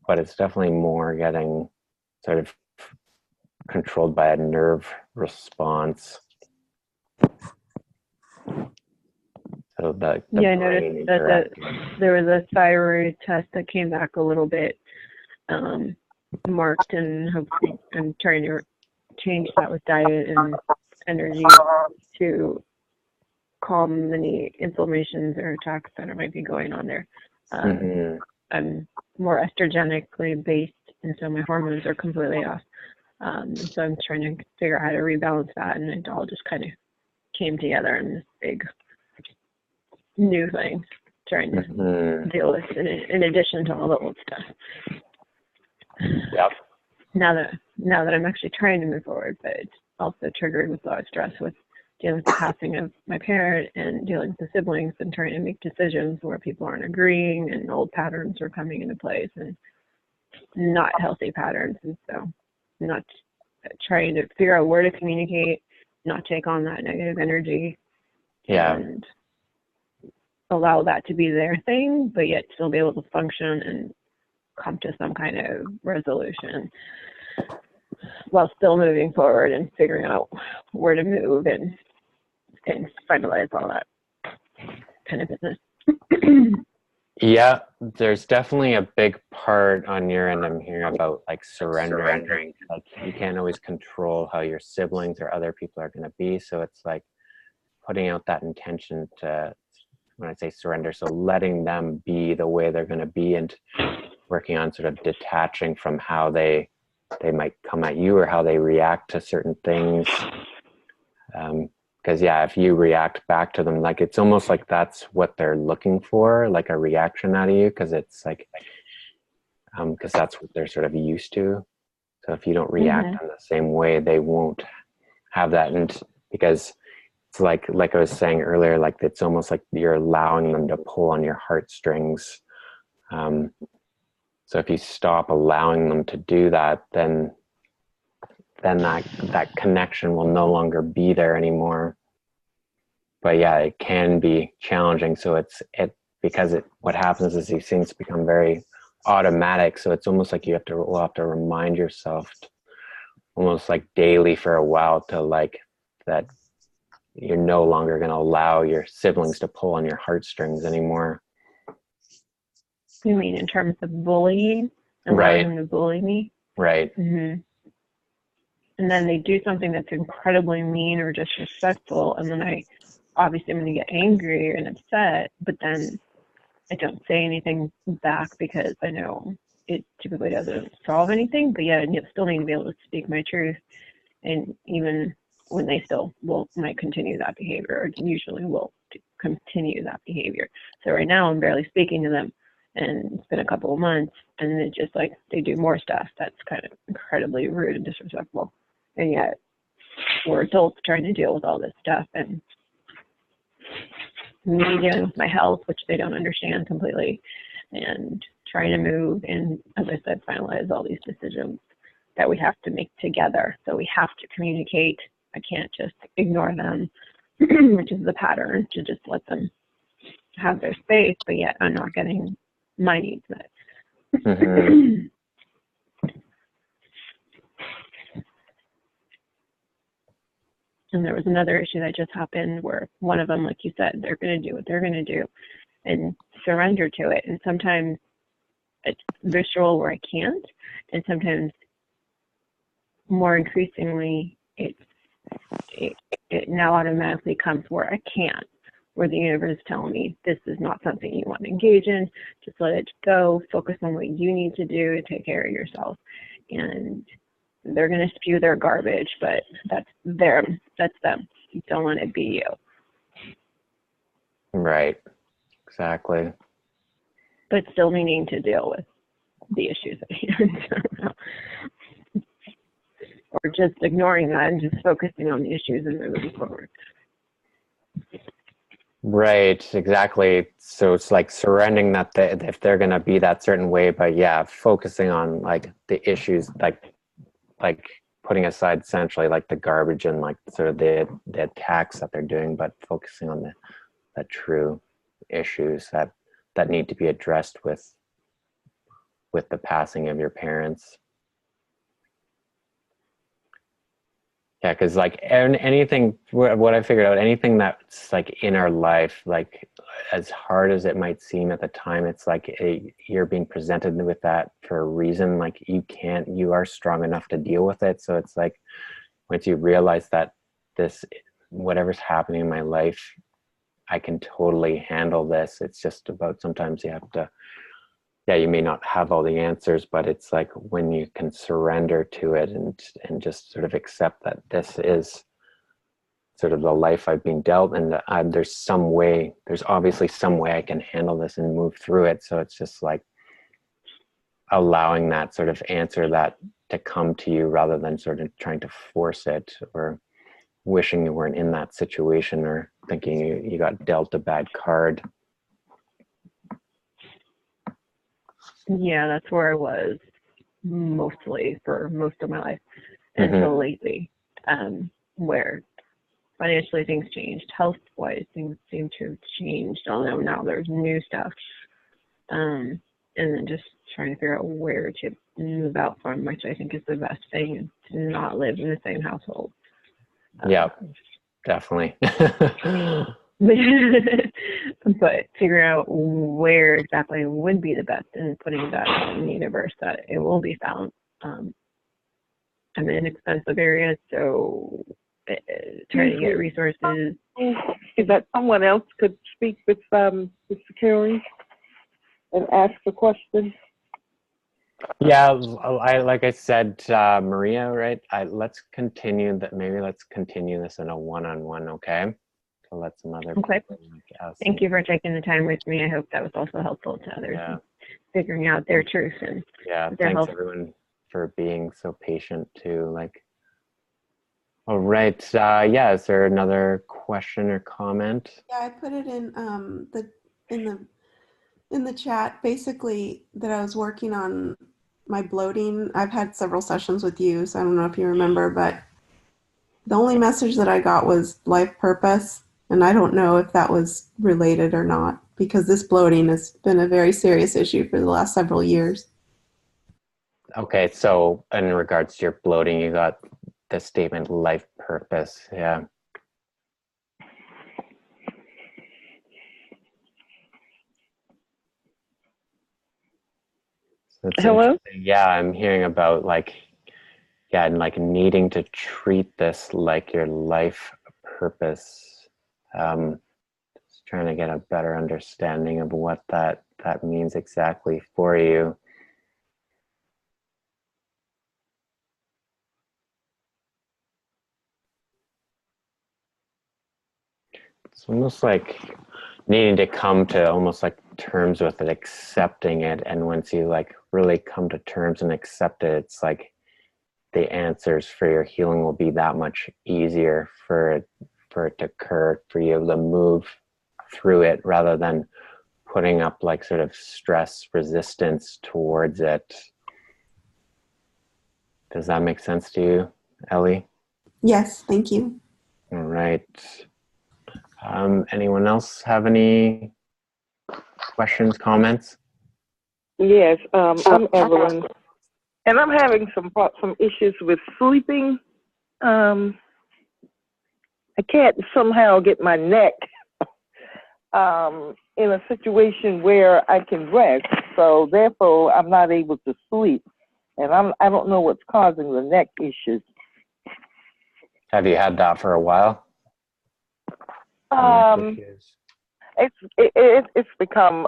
[SPEAKER 1] but it's definitely more getting sort of controlled by a nerve response. So the
[SPEAKER 2] Yeah, I noticed
[SPEAKER 1] brain
[SPEAKER 2] that
[SPEAKER 1] interacting.
[SPEAKER 2] there was a thyroid test that came back a little bit um, marked, and I'm trying to change that with diet and energy to calm any inflammations or attacks that might be going on there.
[SPEAKER 1] Mm-hmm.
[SPEAKER 2] I'm more estrogenically based, and so my hormones are completely off. So I'm trying to figure out how to rebalance that, and it all just kind of came together in this big new thing, trying to
[SPEAKER 1] Mm-hmm.
[SPEAKER 2] deal with in addition to all the old stuff.
[SPEAKER 1] Yep.
[SPEAKER 2] Now that I'm actually trying to move forward, but it's also triggered with a lot of stress with dealing with the passing of my parent and dealing with the siblings and trying to make decisions where people aren't agreeing and old patterns are coming into place and not healthy patterns. And so I'm not trying to figure out where to communicate, not take on that negative energy,
[SPEAKER 1] Yeah.
[SPEAKER 2] and allow that to be their thing, but yet still be able to function and come to some kind of resolution while still moving forward and figuring out where to move and finalize all that kind of business.
[SPEAKER 1] Yeah, there's definitely a big part on your end I'm hearing about, like, surrendering. Like, you can't always control how your siblings or other people are going to be, so it's like putting out that intention to, when I say surrender, so letting them be the way they're going to be, and working on sort of detaching from how they might come at you or how they react to certain things. Because yeah, if you react back to them, like, it's almost like that's what they're looking for, like a reaction out of you, because it's like, because that's what they're sort of used to. So if you don't react
[SPEAKER 2] Mm-hmm.
[SPEAKER 1] in the same way, they won't have that. And because it's like I was saying earlier, like, it's almost like you're allowing them to pull on your heartstrings. So if you stop allowing them to do that, then that connection will no longer be there anymore. But yeah, it can be challenging. So because what happens is these things become very automatic. So it's almost like will have to remind yourself almost like daily for a while, to like, that you're no longer going to allow your siblings to pull on your heartstrings anymore.
[SPEAKER 2] You mean in terms of bullying, allowing
[SPEAKER 1] Right.
[SPEAKER 2] them to bully me?
[SPEAKER 1] Right.
[SPEAKER 2] Mm-hmm. And then they do something that's incredibly mean or disrespectful, and then I'm going to get angry and upset, but then I don't say anything back because I know it typically doesn't solve anything. But yeah, I still need to be able to speak my truth, and even when they still might continue that behavior, or usually will continue that behavior. So right now I'm barely speaking to them, and it's been a couple of months, and it just like they do more stuff that's kind of incredibly rude and disrespectful, and yet we're adults trying to deal with all this stuff, and me dealing with my health, which they don't understand completely, and trying to move and, as I said, finalize all these decisions that we have to make together. So we have to communicate. I can't just ignore them, which is the pattern, to just let them have their space, but yet I'm not getting my needs met. Mm-hmm. And there was another issue that just happened where one of them, like you said, they're going to do what they're going to do and surrender to it. And sometimes it's visceral where I can't, and sometimes more increasingly it now automatically comes where I can't, where the universe is telling me this is not something you want to engage in, just let it go, focus on what you need to do to take care of yourself. And they're going to spew their garbage, but that's them. Don't let it be you.
[SPEAKER 1] Right. Exactly.
[SPEAKER 2] But still needing to deal with the issues at hand. Or just ignoring that and just focusing on the issues and moving forward.
[SPEAKER 1] Right, exactly. So it's like surrendering that if they're going to be that certain way, but yeah, focusing on like the issues, like putting aside essentially like the garbage and like sort of the attacks that they're doing, but focusing on the true issues that need to be addressed with the passing of your parents. Yeah, because like anything, what I figured out, anything that's like in our life, like as hard as it might seem at the time, it's like you're being presented with that for a reason. Like you are strong enough to deal with it. So it's like once you realize that whatever's happening in my life, I can totally handle this. It's just about sometimes you have to, yeah, you may not have all the answers, but it's like when you can surrender to it and just sort of accept that this is sort of the life I've been dealt, and there's obviously some way I can handle this and move through it. So it's just like allowing that sort of answer that to come to you rather than sort of trying to force it or wishing you weren't in that situation or thinking you got dealt a bad card.
[SPEAKER 2] Yeah, that's where I was mostly for most of my life until lately, where financially things changed, health-wise things seem to have changed, although now there's new stuff, and then just trying to figure out where to move out from, which I think is the best thing, and to not live in the same household.
[SPEAKER 1] Yeah, definitely.
[SPEAKER 2] But figure out where exactly would be the best and putting that in the universe that it will be found. I'm in an expensive area, so trying to get resources.
[SPEAKER 3] Is that someone else could speak with Carrie and ask a question?
[SPEAKER 1] Yeah, like I said, Maria, right? Let's continue that. Maybe let's continue this in a one-on-one, okay? To let some other
[SPEAKER 2] okay.
[SPEAKER 1] people, like,
[SPEAKER 2] thank you for taking the time with me. I hope that was also helpful to others, figuring out their truth and
[SPEAKER 1] thanks
[SPEAKER 2] health.
[SPEAKER 1] everyone for being so patient too. Like, all right, yeah. Is there another question or comment?
[SPEAKER 4] Yeah, I put it in the chat. Basically, that I was working on my bloating. I've had several sessions with you, so I don't know if you remember, but the only message that I got was life purpose, and I don't know if that was related or not, because this bloating has been a very serious issue for the last several years.
[SPEAKER 1] Okay, so in regards to your bloating, you got the statement life purpose. Yeah.
[SPEAKER 2] Hello?
[SPEAKER 1] Yeah, I'm hearing about like, yeah, and like needing to treat this like your life purpose. Just trying to get a better understanding of what that means exactly for you. It's almost like needing to come to almost like terms with it, accepting it. And once you like really come to terms and accept it, it's like the answers for your healing will be that much easier for it to occur, for you to move through it rather than putting up like sort of stress resistance towards it. Does that make sense to you, Ellie?
[SPEAKER 4] Yes, thank you.
[SPEAKER 1] All right. Anyone else have any questions, comments?
[SPEAKER 3] Yes, I'm Evelyn, and I'm having some issues with sleeping. I can't somehow get my neck in a situation where I can rest, so therefore I'm not able to sleep, and I don't know what's causing the neck issues.
[SPEAKER 1] Have you had that for a while?
[SPEAKER 3] It's become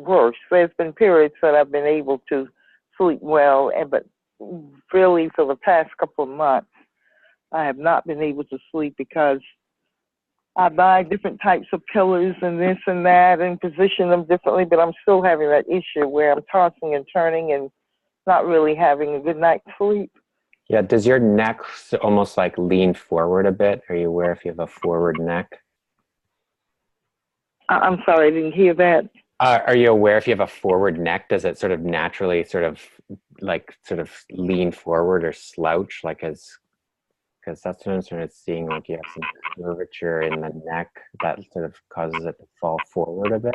[SPEAKER 3] worse. There's been periods that I've been able to sleep well, but really for the past couple of months, I have not been able to sleep because I buy different types of pillows and this and that and position them differently, but I'm still having that issue where I'm tossing and turning and not really having a good night's sleep.
[SPEAKER 1] Yeah, does your neck almost like lean forward a bit? Are you aware if you have a forward neck?
[SPEAKER 3] I'm sorry, I didn't hear that.
[SPEAKER 1] Are you aware if you have a forward neck? Does it sort of naturally sort of lean forward or slouch, like because that's what I'm sort of seeing, like you have some curvature in the neck that sort of causes it to fall forward a bit?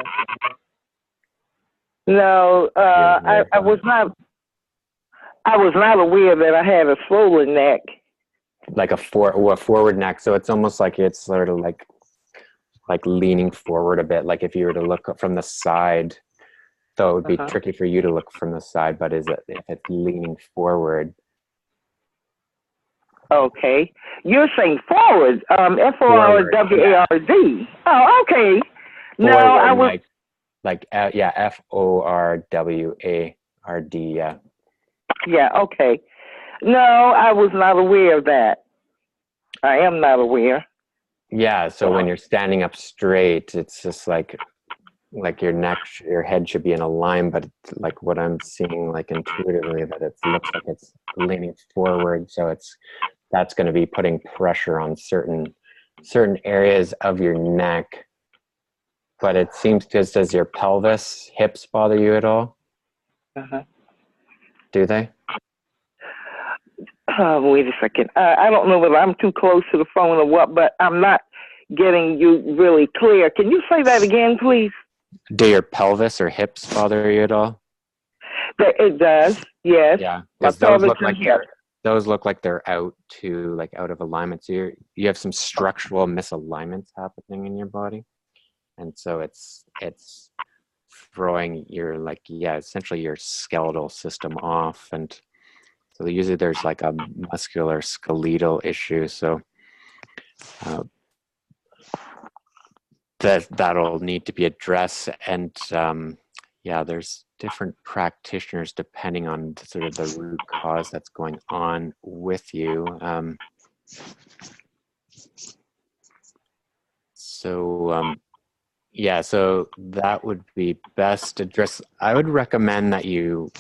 [SPEAKER 3] No, I was not aware that I had a swollen neck.
[SPEAKER 1] Like a forward neck, so it's almost like it's sort of like leaning forward a bit. Like if you were to look from the side, though it would be tricky for you to look from the side, but if it's leaning forward?
[SPEAKER 3] Okay. You're saying forward, F-O-R-W-A-R-D. Oh, okay. No, I was...
[SPEAKER 1] yeah, F-O-R-W-A-R-D, yeah.
[SPEAKER 3] Yeah, okay. No, I was not aware of that. I am not aware.
[SPEAKER 1] Yeah, so when you're standing up straight, it's just like your head should be in a line, but it's like what I'm seeing, like intuitively, that it looks like it's leaning forward. So that's going to be putting pressure on certain areas of your neck. But it seems, does your pelvis, hips bother you at all? Do they?
[SPEAKER 3] Wait a second. I don't know whether I'm too close to the phone or what, but I'm not getting you really clear. Can you say that again, please?
[SPEAKER 1] Do your pelvis or hips bother you at all?
[SPEAKER 3] It does, yes.
[SPEAKER 1] Yeah, because those look like they're out of alignment. So you have some structural misalignments happening in your body, and so it's throwing your essentially your skeletal system off, and so usually there's like a muscular skeletal issue. So that'll need to be addressed, and there's different practitioners depending on sort of the root cause that's going on with you. So that would be best addressed. I would recommend that you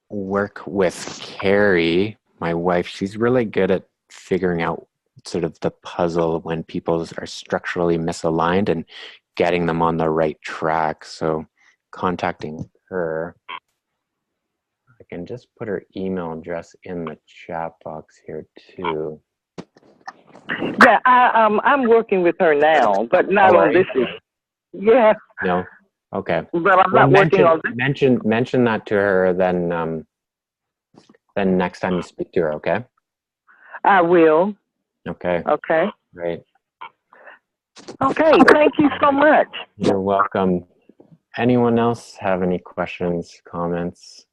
[SPEAKER 1] work with Carrie, my wife. She's really good at figuring out sort of the puzzle when people are structurally misaligned and getting them on the right track. So contacting her, I can just put her email address in the chat box here too.
[SPEAKER 3] Yeah, I'm working with her now, but not on this issue. Yeah.
[SPEAKER 1] No. Okay.
[SPEAKER 3] But I'm not working on this.
[SPEAKER 1] Mention that to her then next time you speak to her, okay?
[SPEAKER 3] I will.
[SPEAKER 1] Okay.
[SPEAKER 3] Okay.
[SPEAKER 1] Great.
[SPEAKER 3] Okay, thank you so much.
[SPEAKER 1] You're welcome. Anyone else have any questions, comments?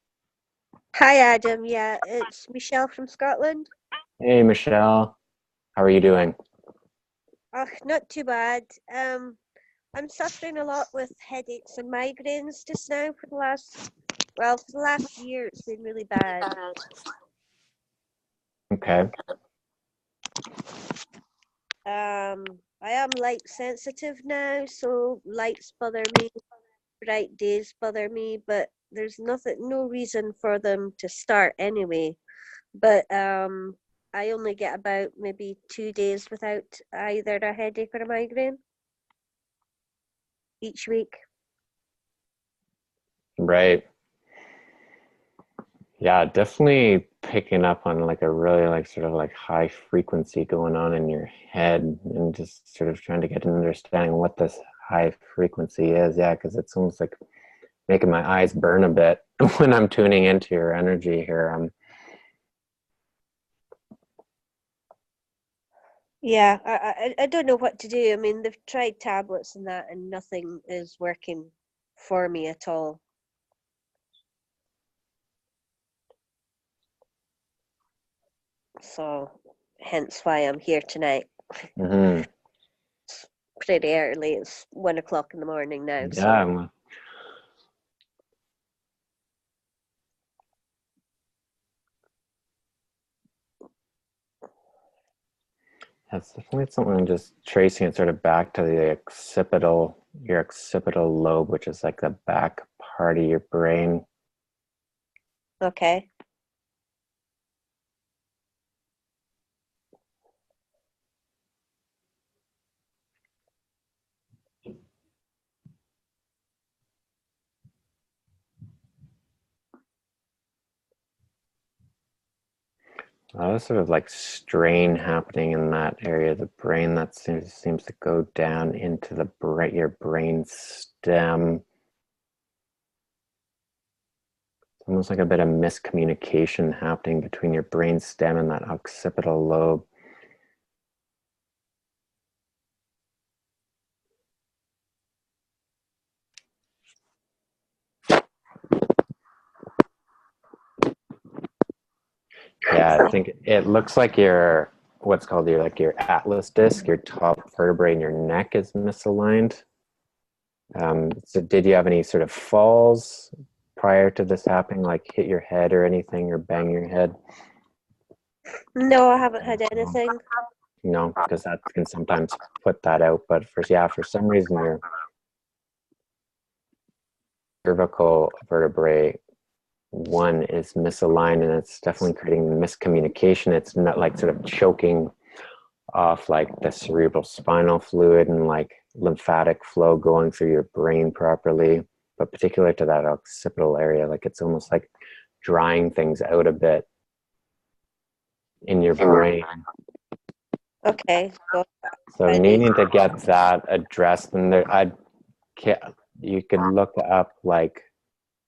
[SPEAKER 5] Hi, Adam. Yeah, it's Michelle from Scotland.
[SPEAKER 1] Hey, Michelle. How are you doing?
[SPEAKER 5] Oh, not too bad. I'm suffering a lot with headaches and migraines just now for the last year. It's been really bad.
[SPEAKER 1] Okay.
[SPEAKER 5] I am light sensitive now, so lights bother me. bright days bother me, but there's no reason for them to start anyway. But I only get about maybe 2 days without either a headache or a migraine each week.
[SPEAKER 1] Right. Yeah, definitely picking up on like a really like sort of like high frequency going on in your head, and just sort of trying to get an understanding what this high frequency is. Yeah, because it's almost like making my eyes burn a bit when I'm tuning into your energy here.
[SPEAKER 5] Yeah, I don't know what to do. I mean, they've tried tablets and that, and nothing is working for me at all. So, hence why I'm here tonight.
[SPEAKER 1] Mm-hmm.
[SPEAKER 5] It's pretty early. It's 1 o'clock in the morning now.
[SPEAKER 1] Yeah,
[SPEAKER 5] So
[SPEAKER 1] that's definitely something. Just tracing it sort of back to the your occipital lobe, which is like the back part of your brain.
[SPEAKER 5] okay.
[SPEAKER 1] A lot of sort of like strain happening in that area of the brain that seems to go down into your brain stem. It's almost like a bit of miscommunication happening between your brain stem and that occipital lobe. Yeah, I think it looks like your what's called your atlas disc, your top vertebrae in your neck is misaligned. So did you have any sort of falls prior to this happening, like hit your head or anything, or bang your head?
[SPEAKER 5] No, I haven't had anything.
[SPEAKER 1] No, because that can sometimes put that out. But for some reason your cervical vertebrae one is misaligned, and it's definitely creating miscommunication. It's not like sort of choking off like the cerebral spinal fluid and like lymphatic flow going through your brain properly, but particular to that occipital area, like it's almost like drying things out a bit in your brain.
[SPEAKER 5] Okay.
[SPEAKER 1] So needing to get that addressed, and you could look up like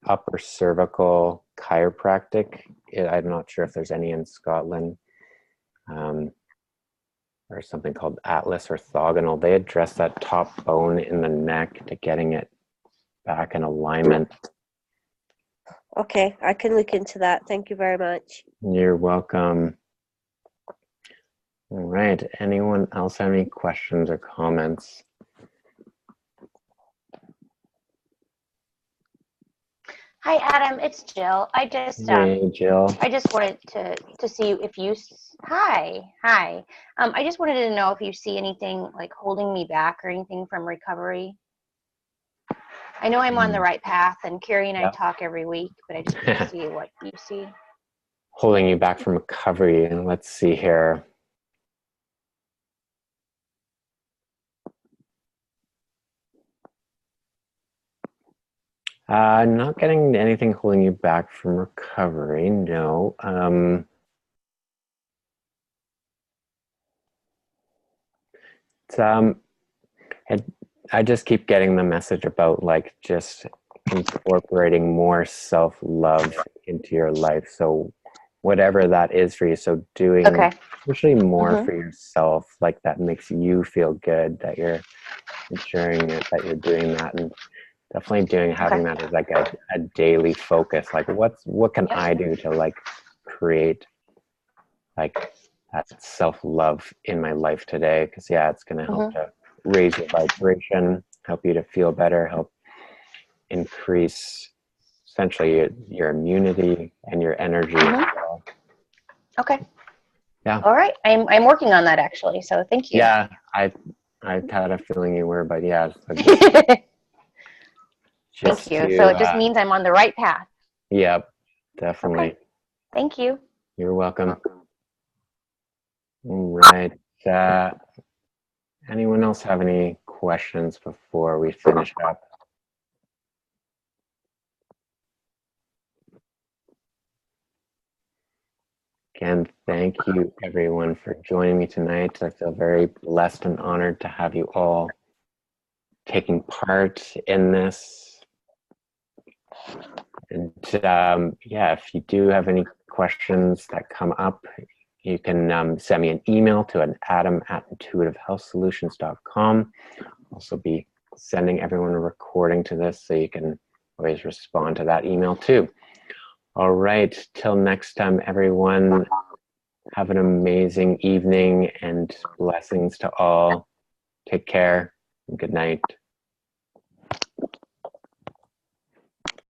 [SPEAKER 1] upper cervical chiropractic. I'm not sure if there's any in Scotland, or something called atlas orthogonal. They address that top bone in the neck to getting it back in alignment.
[SPEAKER 5] Okay, I can look into that. Thank you very much.
[SPEAKER 1] You're welcome. All right. Anyone else have any questions or comments?
[SPEAKER 6] Hi, Adam. It's Jill.
[SPEAKER 1] Hey, Jill.
[SPEAKER 6] I just wanted to see if you. Hi. I just wanted to know if you see anything like holding me back or anything from recovery. I know I'm on the right path, and Carrie and I talk every week, but I just want to see what you see.
[SPEAKER 1] Holding you back from recovery. And let's see here. Not getting anything holding you back from recovery. No. I just keep getting the message about like just incorporating more self-love into your life. So whatever that is for you. So doing usually more for yourself, like that makes you feel good, that you're ensuring it, that you're doing that, and definitely having that as like a daily focus. Like what can I do to like create like that self-love in my life today? Because it's going to help to raise your vibration, help you to feel better, help increase essentially your immunity and your energy as well.
[SPEAKER 6] Okay.
[SPEAKER 1] Yeah.
[SPEAKER 6] All right. I'm working on that actually. So thank you.
[SPEAKER 1] Yeah, I had a feeling you were, but yeah. just
[SPEAKER 6] Thank you.
[SPEAKER 1] to,
[SPEAKER 6] So it just means I'm on the right path.
[SPEAKER 1] yep, definitely.
[SPEAKER 6] Okay. Thank you.
[SPEAKER 1] You're welcome. All right. Anyone else have any questions before we finish up? Again, thank you everyone for joining me tonight. I feel very blessed and honored to have you all taking part in this. And yeah, if you do have any questions that come up, you can send me an email to an adam@intuitivehealthsolutions.com. Also be sending everyone a recording to this, so you can always respond to that email too. All right, till next time, everyone, have an amazing evening and blessings to all. Take care and good night.